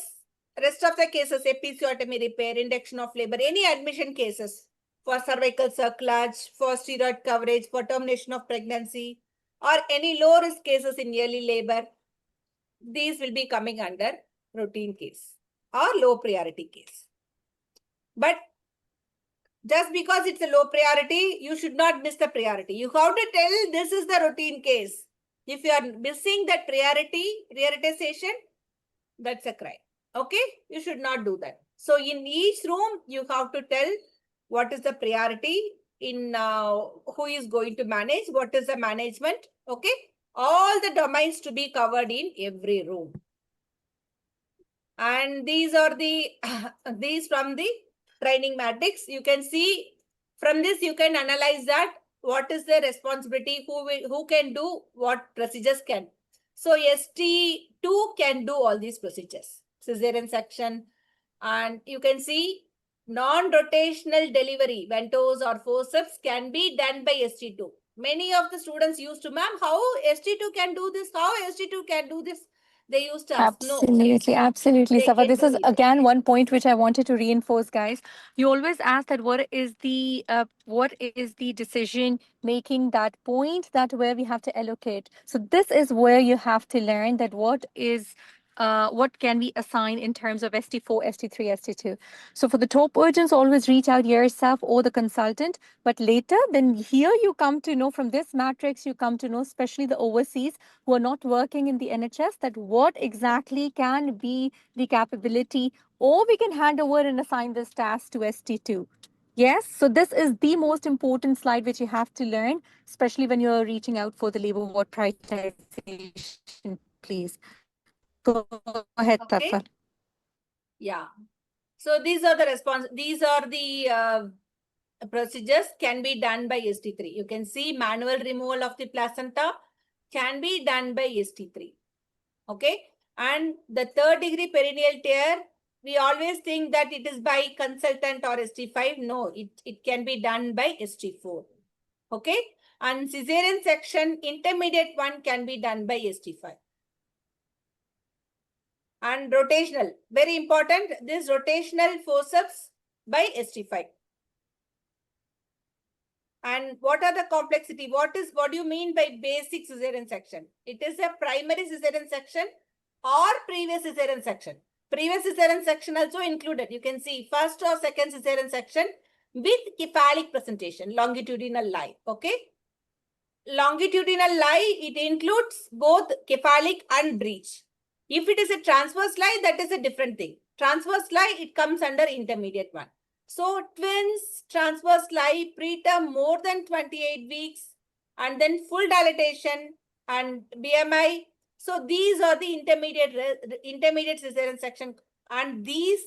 rest of the cases, episiotomy repair, induction of labor, any admission cases for cervical circlage, for steroid coverage, for termination of pregnancy, or any low risk cases in early labor, these will be coming under routine case or low priority case. But just because it's a low priority, you should not miss the priority. You have to tell this is the routine case. If you are missing that prioritization, that's a crime. Okay, you should not do that. So in each room, you have to tell what is the priority in who is going to manage, what is the management. Okay, all the domains to be covered in every room. And these are the these from the training matrix. You can see from this, you can analyze that what is the responsibility, who can do what procedures can. So ST2 can do all these procedures, cesarean section, and you can see non-rotational delivery, ventos or forceps can be done by ST2. Many of the students used to, ma'am, how ST2 can do this? How ST2 can do this? They used to ask. Absolutely, absolutely, They Safa. can This do is it. again one point which I wanted to reinforce, guys. You always ask that what is the decision making, that point that where we have to allocate. So this is where you have to learn that what can we assign in terms of ST4, ST3, ST2. So for the top urgents, always reach out yourself or the consultant. But later, then here you come to know from this matrix, you come to know, especially the overseas who are not working in the NHS, that what exactly can be the capability, or we can hand over and assign this task to ST2. Yes, so this is the most important slide which you have to learn, especially when you're reaching out for the labor ward prioritization, please. Go ahead, Okay. Safa. Yeah. So these are the procedures can be done by ST3. You can see manual removal of the placenta can be done by ST3. Okay. And the third degree perineal tear, we always think that it is by consultant or ST5. No, it can be done by ST4. Okay. And cesarean section, intermediate one can be done by ST5. And rotational, very important, this rotational forceps by ST5. And what are the complexity? What do you mean by basic cesarean section? It is a primary cesarean section or previous cesarean section. Previous cesarean section also included. You can see first or second cesarean section with cephalic presentation, longitudinal lie. Okay. Longitudinal lie, it includes both cephalic and breech. If it is a transverse lie, that is a different thing. Transverse lie, it comes under intermediate one. So twins, transverse lie, preterm more than 28 weeks, and then full dilatation and BMI. So these are the intermediate cesarean section, and these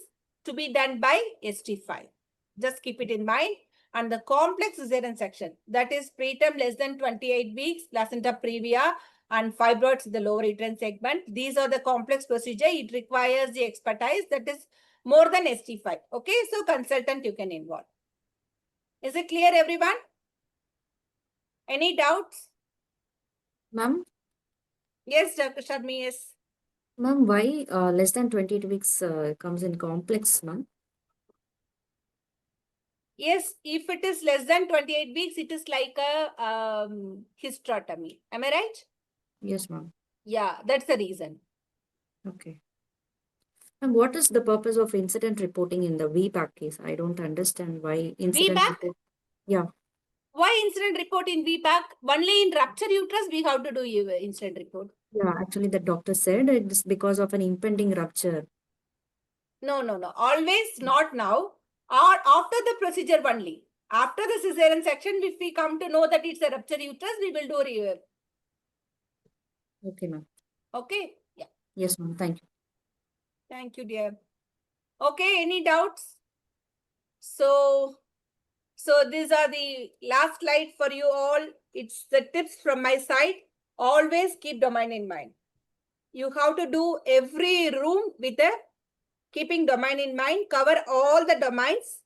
to be done by ST5. Just keep it in mind. And the complex cesarean section, that is preterm less than 28 weeks, placenta previa, and fibroids in the lower uterine segment. These are the complex procedure. It requires the expertise that is more than ST5. Okay, so consultant you can involve. Is it clear, everyone? Any doubts? Ma'am, Yes, Dr. Sharmi, yes. ma'am, why less than 28 weeks comes in complex, ma'am? Yes, if it is less than 28 weeks, it is like a hysterectomy. Am I right? Yes, ma'am. Yeah, that's the reason. Okay. And what is the purpose of incident reporting in the VBAC case? I don't understand why incident VBAC? report. Yeah. Why incident report in VBAC? Only in rupture uterus we have to do incident report. Yeah, actually the doctor said it's because of an impending rupture. No. Always not now. Or after the procedure only. After the cesarean section, if we come to know that it's a rupture uterus, we will do review. Okay, ma'am. Okay. Yeah. Yes, ma'am. Thank you. Thank you, dear. Okay, any doubts? So these are the last slide for you all. It's the tips from my side. Always keep domain in mind. You have to do every room with a keeping domain in mind, cover all the domains.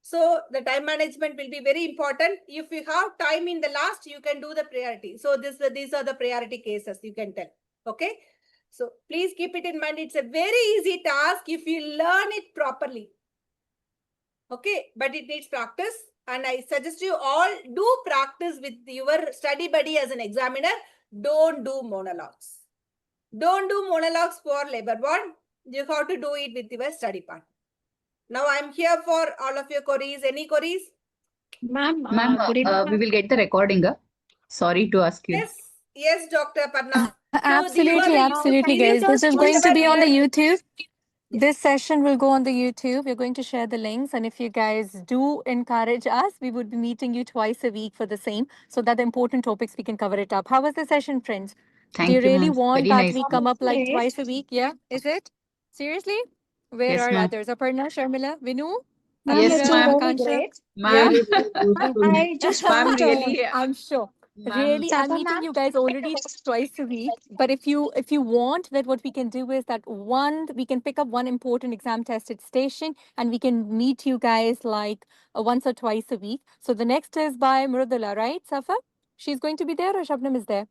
So the time management will be very important. If you have time in the last, you can do the priority. So these are the priority cases, you can tell. Okay. So please keep it in mind. It's a very easy task if you learn it properly. Okay. But it needs practice. And I suggest you all do practice with your study buddy as an examiner. Don't do monologues. Don't do monologues for labor ward. You have to do it with your study partner. Now I'm here for all of your queries. Any queries? Ma'am, Ma'am, we will get the recording. Sorry to ask you. Yes, Dr. Parna. Absolutely, absolutely, guys. This is going to be on the YouTube. This session will go on the YouTube. We're going to share the links. And if you guys do encourage us, we would be meeting you twice a week for the same, so that the important topics we can cover it up. How was the session, friends? Thank Do you really ma'am. want Very that nice. we come up like Great. twice a week? Yeah, is it? Seriously? Where Yes, are ma'am. others? Aparna, Sharmila, Vinu? Yes, Anushka, ma'am. Akansha? Ma'am, I just ma'am, want really, I'm sure. ma'am, Really, I'm Chapa meeting ma'am. you guys already twice a week. But if you want, that what we can do is that we can pick up one important exam tested station and we can meet you guys like once or twice a week. So the next is by Mrudula, right, Safa? She's going to be there, or Shabnam is there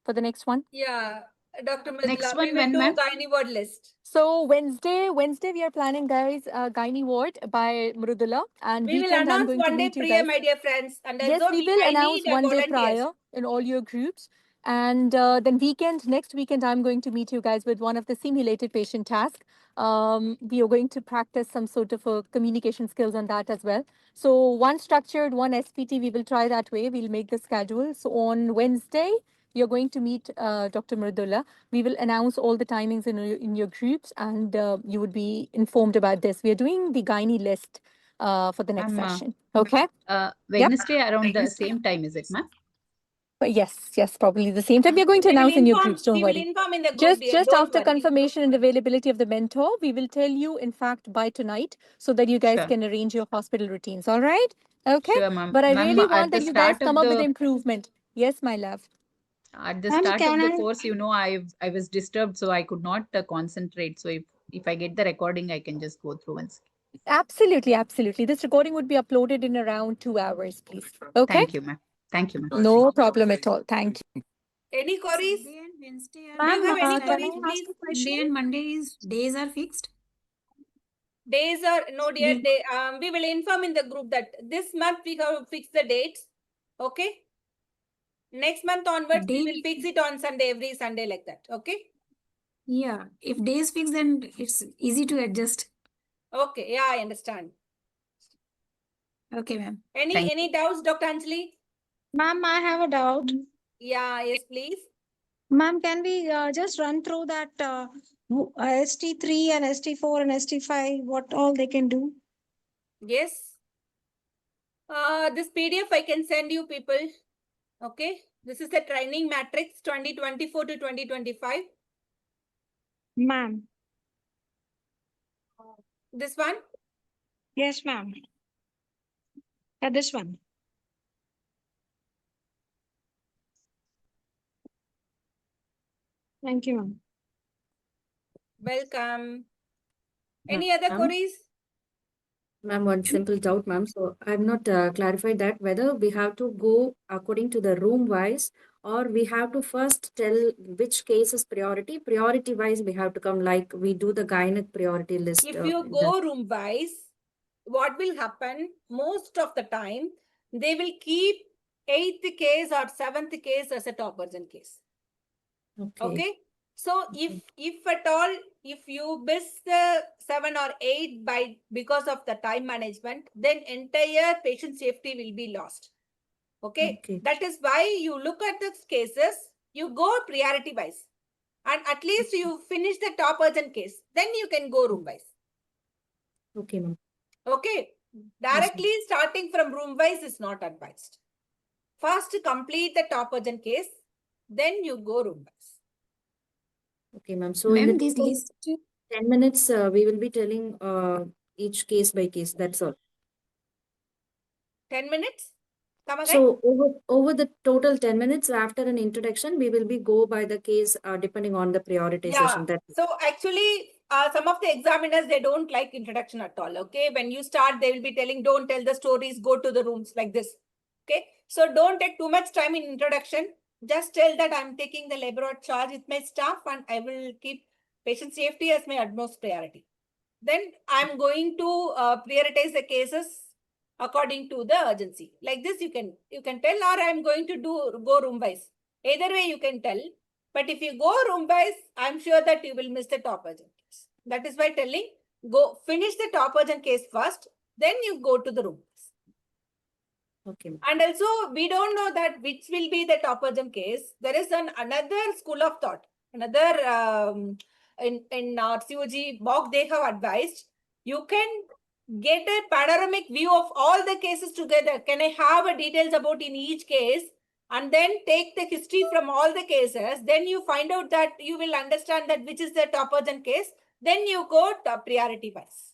for the next one? Yeah, Dr. Next Mridula, one we will when, do ma'am? gynae ward list. So Wednesday we are planning, guys, gynae ward by Mrudula, and We will weekend I'm announce going to one day meet you prior, guys. my dear friends. And Yes, also we will I announce need one day volunteers. prior in all your groups. And then next weekend, I'm going to meet you guys with one of the simulated patient tasks. We are going to practice some sort of communication skills on that as well. So one structured, one SPT, we will try that way. We'll make the schedule. So on Wednesday, you're going to meet Dr. Mridula. We will announce all the timings in your groups, and you would be informed about this. We are doing the gynae list for the next session. Okay? Wednesday around the same time, is it, ma'am? But yes, probably the same time. We are going to announce in your groups. Don't We will worry. inform in the group. dear, Just don't after worry. confirmation and availability of the mentor, we will tell you, in fact, by tonight, so that you guys Sure. can arrange your hospital routines. All right? Okay. Sure, ma'am. But I Ma'am, really at want the that you guys start of come up with the- improvement. Yes, my love. At the Ma'am, start of can the I- course, I was disturbed, so I could not concentrate. So if I get the recording, I can just go through once. Absolutely, absolutely. This recording would be uploaded in around 2 hours, please. Okay? Thank you, ma'am. Thank you, ma'am. No problem at all. Thank you. Any queries? Sunday and Wednesday are Do you have any fixed, queries, and please? Monday and Monday days are fixed. Days are no dear. We will inform in the group that this month we have fixed the dates. Okay. Next month onwards, we will Day- fix it on Sunday, every Sunday like that. Okay. Yeah, if day is fixed, then it's easy to adjust. Okay. Yeah, I understand. Okay, ma'am. Any doubts, Dr. Anjali? Ma'am, I have a doubt. Yeah, yes, please. Ma'am, can we just run through that ST3 and ST4 and ST5, what all they can do? Yes. This PDF I can send you people. Okay. This is the training matrix 2024 to 2025. Ma'am. This one. Yes, ma'am. Yeah, this one. Thank you, ma'am. Welcome. Any other Ma'am? queries? Ma'am, one simple doubt, ma'am. So I've not clarified that whether we have to go according to the room wise, or we have to first tell which case is priority. Priority wise, we have to come like we do the gynec priority list. If you go room wise, what will happen most of the time, they will keep 8th case or 7th case as a top urgent case. Okay. So if at all, if you miss the 7 or 8 because of the time management, then entire patient safety will be lost. Okay. That is why you look at the cases, you go priority wise, and at least you finish the top urgent case, then you can go room wise. Okay, ma'am. Okay. Directly starting from room wise is not advised. First complete the top urgent case, then you go room wise. Okay, ma'am. So in Ma'am, the this total list. 10 minutes, we will be telling each case by case. That's all. 10 minutes? Come again? So over the total 10 minutes after an introduction, we will be go by the case depending on the prioritization. Yeah. So actually, some of the examiners, they don't like introduction at all. Okay. When you start, they will be telling, don't tell the stories, go to the rooms like this. Okay. So don't take too much time in introduction. Just tell that I'm taking the labor of charge with my staff and I will keep patient safety as my utmost priority. Then I'm going to prioritize the cases according to the urgency. Like this, you can tell, or I'm going to go room wise. Either way, you can tell. But if you go room wise, I'm sure that you will miss the top urgent case. That is why telling, go finish the top urgent case first, then you go to the room. Okay. And also, we don't know that which will be the top urgent case. There is another school of thought, another in our COG mock they have advised. You can get a panoramic view of all the cases together. Can I have a details about in each case? And then take the history from all the cases. Then you find out that you will understand that which is the top urgent case. Then you go top priority wise.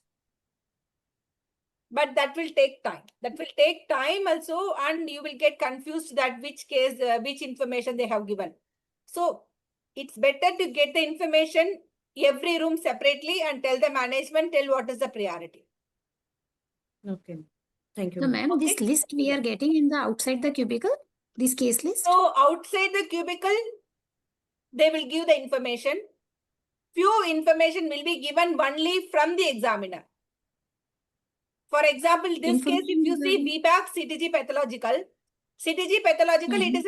But that will take time. That will take time also, and you will get confused that which case, which information they have given. So it's better to get the information every room separately and tell the management, tell what is the priority. Okay. Thank you. So, ma'am. ma'am, this list we are getting in the outside the cubicle, this case list. So outside the cubicle, they will give the information. Few information will be given only from the examiner. For example, this case, if you see VBAC, CTG pathological, it is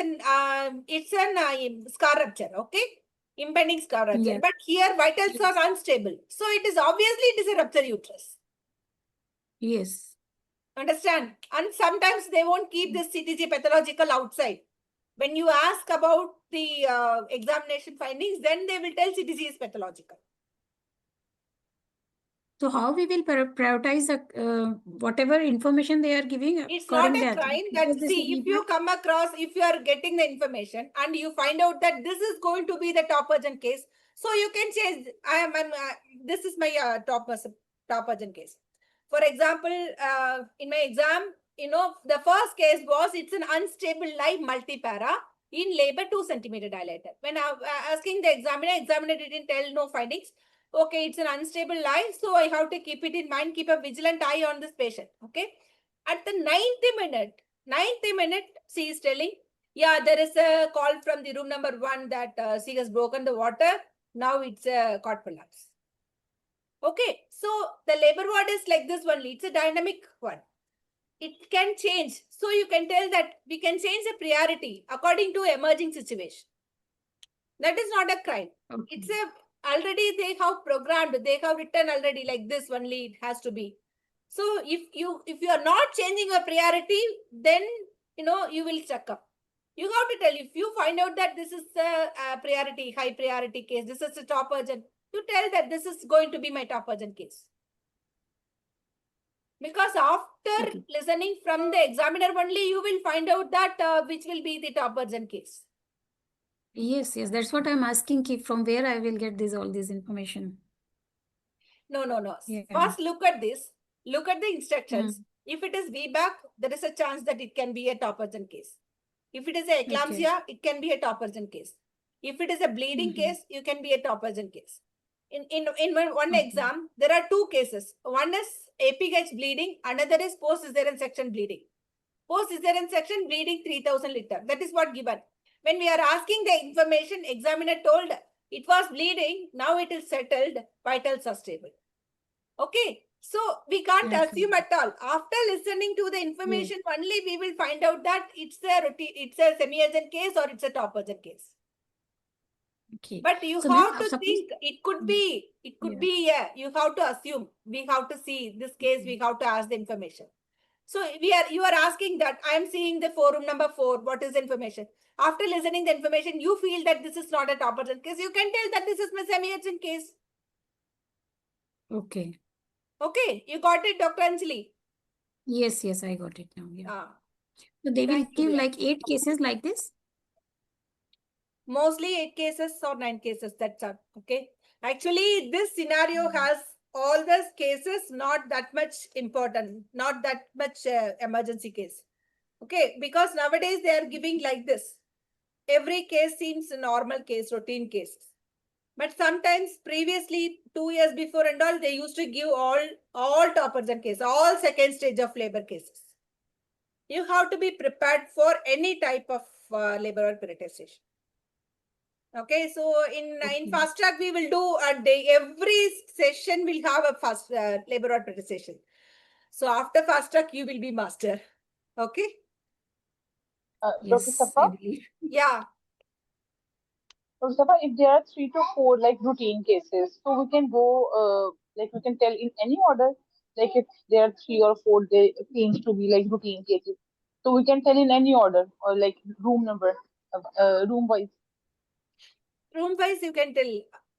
an scar rupture, okay? Impending scar rupture. Yeah. But here vitals are unstable. So it is obviously it is a rupture uterus. Yes. Understand? And sometimes they won't keep this CTG pathological outside. When you ask about the examination findings, then they will tell CTG is pathological. So how we will prioritize the whatever information they are giving? It's not according a that, crime that, because this see, is if you come across, if you are getting the information and you find out that this is going to be the top urgent case, so you can change, this is my top urgent case. For example, in my exam, the first case was, it's an unstable live multipara in labor 2 centimeter dilator. When I asking the examiner didn't tell no findings. Okay, it's an unstable lie, so I have to keep it in mind, keep a vigilant eye on this patient. Okay. At the 90th minute, she is telling, yeah, there is a call from the room number 1 that she has broken the water. Now it's a cord collapse. Okay, so the labor ward is like this only. It's a dynamic one. it can change. So you can tell that we can change the priority according to emerging situation. That is not a crime. It's a already they have programmed, they have written already like this only it has to be. So if you are not changing a priority, then you will stuck up. You have to tell, if you find out that this is a priority, high priority case, this is a top urgent, you tell that this is going to be my top urgent case. Because after listening from the examiner only, you will find out that which will be the top urgent case. Yes, that's what I'm asking, from where I will get all this information. No. Yeah. First, look at this. Look at the instructions. If it is VBAC, there is a chance that it can be a top urgent case. If it is a eclampsia, it can be a top urgent case. If it is a bleeding case, you can be a top urgent case. In one exam, there are two cases. One is APH bleeding, another is post-cesarean section bleeding. Post-cesarean section bleeding 3000 liter. That is what given. When we are asking the information, examiner told it was bleeding, now it is settled, vitals are stable. Okay, so we can't assume at all. After listening to the information, only we will find out that it's a semi-urgent case or it's a top urgent case. Okay. But you So, have ma'am, to suppose- think it could be, you have to assume. We have to see this case, we have to ask the information. So you are asking that I am seeing the forum number 4. What is the information? After listening the information, you feel that this is not a top urgent case. You can tell that this is my semi-urgent case. Okay. Okay, you got it, Dr. Anjali? Yes, I got it now. Yeah. Ah, So they will thank you, give dear. like 8 cases like this? Mostly 8 cases or 9 cases. That's all. Okay. Actually, this scenario has all those cases, not that much important, not that much emergency case. Okay, because nowadays they are giving like this. Every case seems a normal case, routine cases. But sometimes previously, 2 years before and all, they used to give all top urgent cases, all second stage of labor cases. You have to be prepared for any type of labor or periodization. Okay, so in fast track, we will do a day, every session will have a fast labor or periodization. So after fast track, you will be master. Okay? Yes, Dr. I Safa? believe. Yeah. Dr. Safa, if there are 3 to 4 like routine cases, so we can go we can tell in any order, like if there are 3 or 4 they seems to be like routine cases. So we can tell in any order or like room number, room wise. Room wise, you can tell.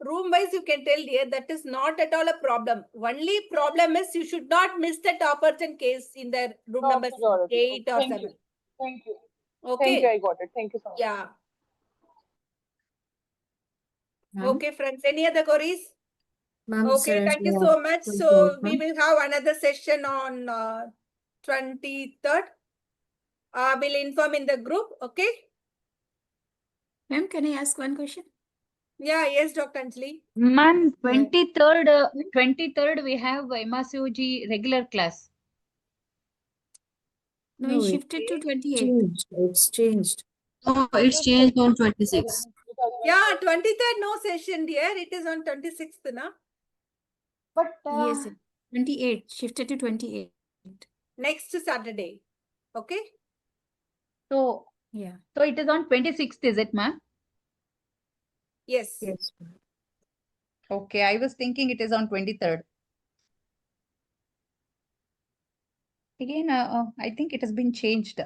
Room wise, you can tell here that is not at all a problem. Only problem is you should not miss the top urgent case in the room number Priority. 8 or Thank 7. you. Thank you. Okay. Thank you, I got it. Thank you so much. Yeah. Ma'am? Okay, friends. Any other queries? Ma'am, Okay, sir, thank you we so have much. some So calls, we ma'am. will have another session on 23rd. We'll inform in the group. Okay. Ma'am, can I ask one question? Yeah. Yes, Dr. Anjali. Ma'am, Yeah. 23rd we have MSUG regular class. No, No, it's it shifted to 28. changed. It's changed. No, it's changed on 26. Yeah, 23rd no session, dear. It is on 26th, na? But Yes, 28. Shifted to 28. Next Saturday. Okay. So Yeah. it is on 26th, is it, ma'am? Yes. Yes, ma'am. Okay, I was thinking it is on 23rd. Again, I think it has been changed.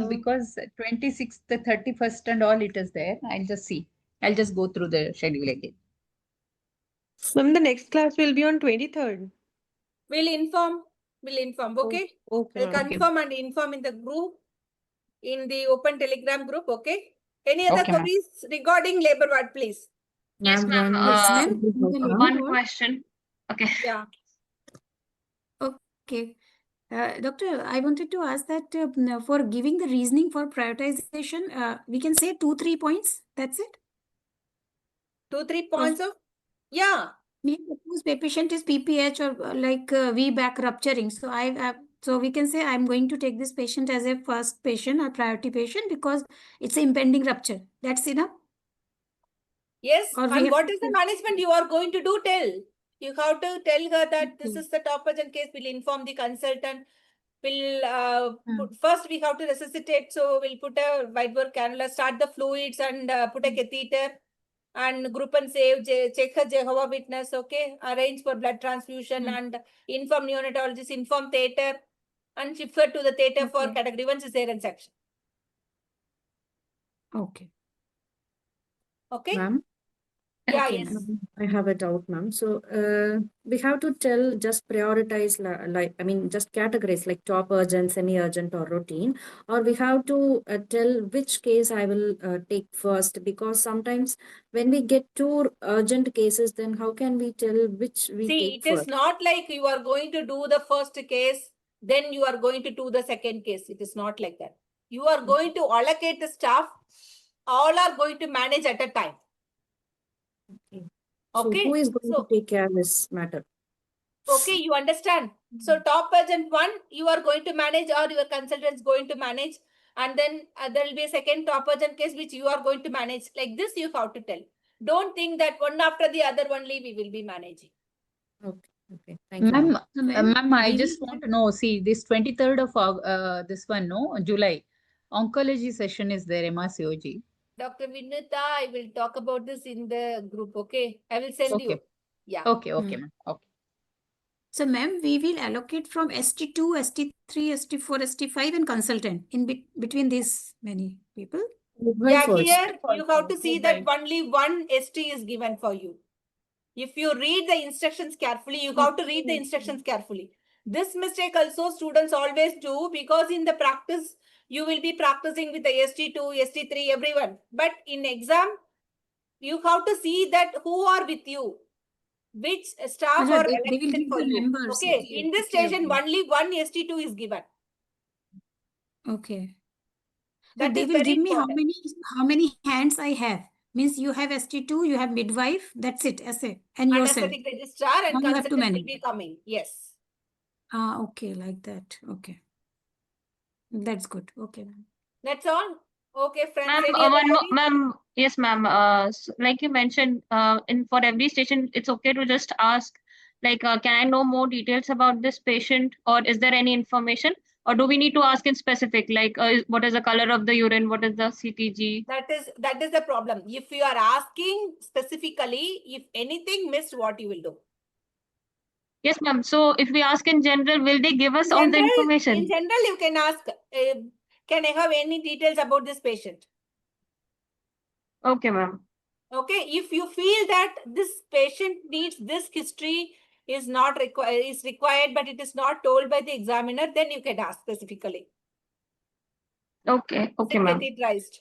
Because 26th, the 31st and all it is there. I'll just see. I'll just go through the schedule again. Ma'am, the next class will be on 23rd. We'll inform. Okay. Okay, We'll ma'am. confirm and inform in the group, in the open Telegram group. Okay. Any other Okay, ma'am. queries regarding labor ward, please? Ma'am, one Yes, ma'am. simple In the question. labor One ward. question. Okay. Yeah. Okay. Doctor, I wanted to ask that for giving the reasoning for prioritization, we can say 2-3 points. That's it. 2-3 points of. Yeah. Maybe suppose the patient is PPH or VBAC rupturing. So we can say I'm going to take this patient as a first patient or priority patient because it's an impending rupture. That's enough. Yes. Or we And have what to is the say- management you are going to do? Tell. You have to tell her that this is the top urgent case. We'll inform the consultant. We'll first we have to resuscitate. So we'll put a whiteboard cannula, start the fluids, and put a catheter, and group and save, check a Jehovah Witness. Okay, arrange for blood transfusion and inform neonatologist, inform theater, and refer to the theater for category 1 cesarean section. Okay. Okay. Ma'am? Yeah, Okay, yes. I have a doubt, ma'am. So we have to tell, just prioritize, just categorize like top urgent, semi-urgent, or routine, or we have to tell which case I will take first, because sometimes when we get two urgent cases, then how can we tell which we See, take it is first? not like you are going to do the first case, then you are going to do the second case. It is not like that. You are going to allocate the staff. All are going to manage at a time. So Okay. who is going to take care of this matter? Okay, you understand. So top urgent 1, you are going to manage, or your consultant is going to manage. And then there will be a second top urgent case which you are going to manage. Like this, you have to tell. Don't think that one after the other only we will be managing. Okay. Thank you. Ma'am, ma'am. ma'am, I just want to know, see, this 23rd of this one, no, July, oncology session is there, MRCOG. Dr. Vinita, I will talk about this in the group. Okay, I will send you. Yeah. Okay, ma'am. Okay. So, ma'am, we will allocate from ST2, ST3, ST4, ST5 and consultant in between these many people. Yeah, here you have to see that only one ST is given for you. If you read the instructions carefully, you have to read the instructions carefully. This mistake also students always do, because in the practice, you will be practicing with the ST2, ST3, everyone. But in exam, you have to see that who are with you, which staff No, are they will elected give for the you. members. Okay, Okay, in this okay, station, okay. only one ST2 is given. Okay. That But they is will very give me important. how many hands I have. Means you have ST2, you have midwife, that's it, essay, and yourself. Anesthetic registrar and Now you have to consultant will manage. be coming. Yes. Okay, like that. Okay. That's good. Okay. That's all. Okay, friends. Ma'am, Any other one more, query? ma'am. Yes, ma'am. Like you mentioned, in for every station, it's okay to just ask, like, can I know more details about this patient, or is there any information, or do we need to ask in specific, like, what is the color of the urine, what is the CTG? That is the problem. If you are asking specifically, if anything missed, what you will do? Yes, ma'am. So if we ask in general, will they give us all the In information? general, you can ask, can I have any details about this patient? Okay, ma'am. Okay, if you feel that this patient needs this history is not required, but it is not told by the examiner, then you can ask specifically. Okay, ma'am. Catheterized.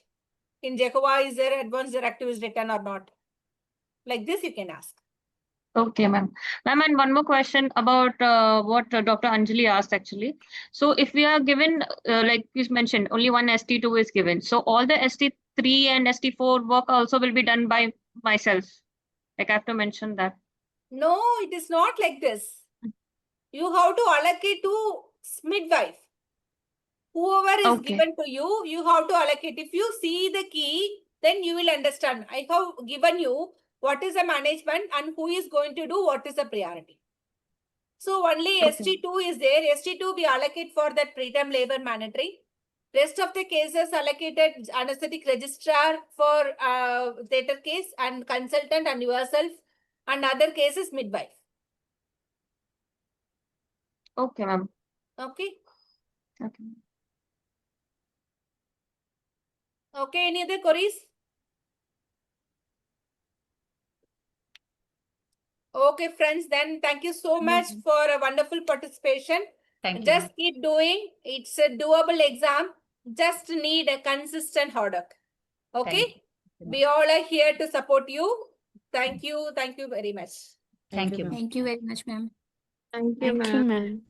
In Jehovah, is there advance directive is written or not? Like this, you can ask. Okay, ma'am. Ma'am, and one more question about what Dr. Anjali asked actually. So if we are given, like you mentioned, only one ST2 is given. So all the ST3 and ST4 work also will be done by myself. Like I have to mention that. No, it is not like this. You have to allocate to midwife. Whoever is given to you, you have to allocate. If you see the key, then you will understand. I have given you what is the management and who is going to do what is the priority. So only ST2 is there. ST2 we allocate for that preterm labor monitoring. Rest of the cases allocated anesthetic registrar for theater case and consultant and yourself, and other cases midwife. Okay, ma'am. Okay. Okay. Okay, any other queries? Okay, friends, then thank you so much for a wonderful participation. Thank you. Just keep doing. It's a doable exam. Just need a consistent hard work. Okay? We all are here to support you. Thank you. Thank you very much. Thank you. Thank you very much, ma'am. Thank you, Thank you, ma'am. ma'am.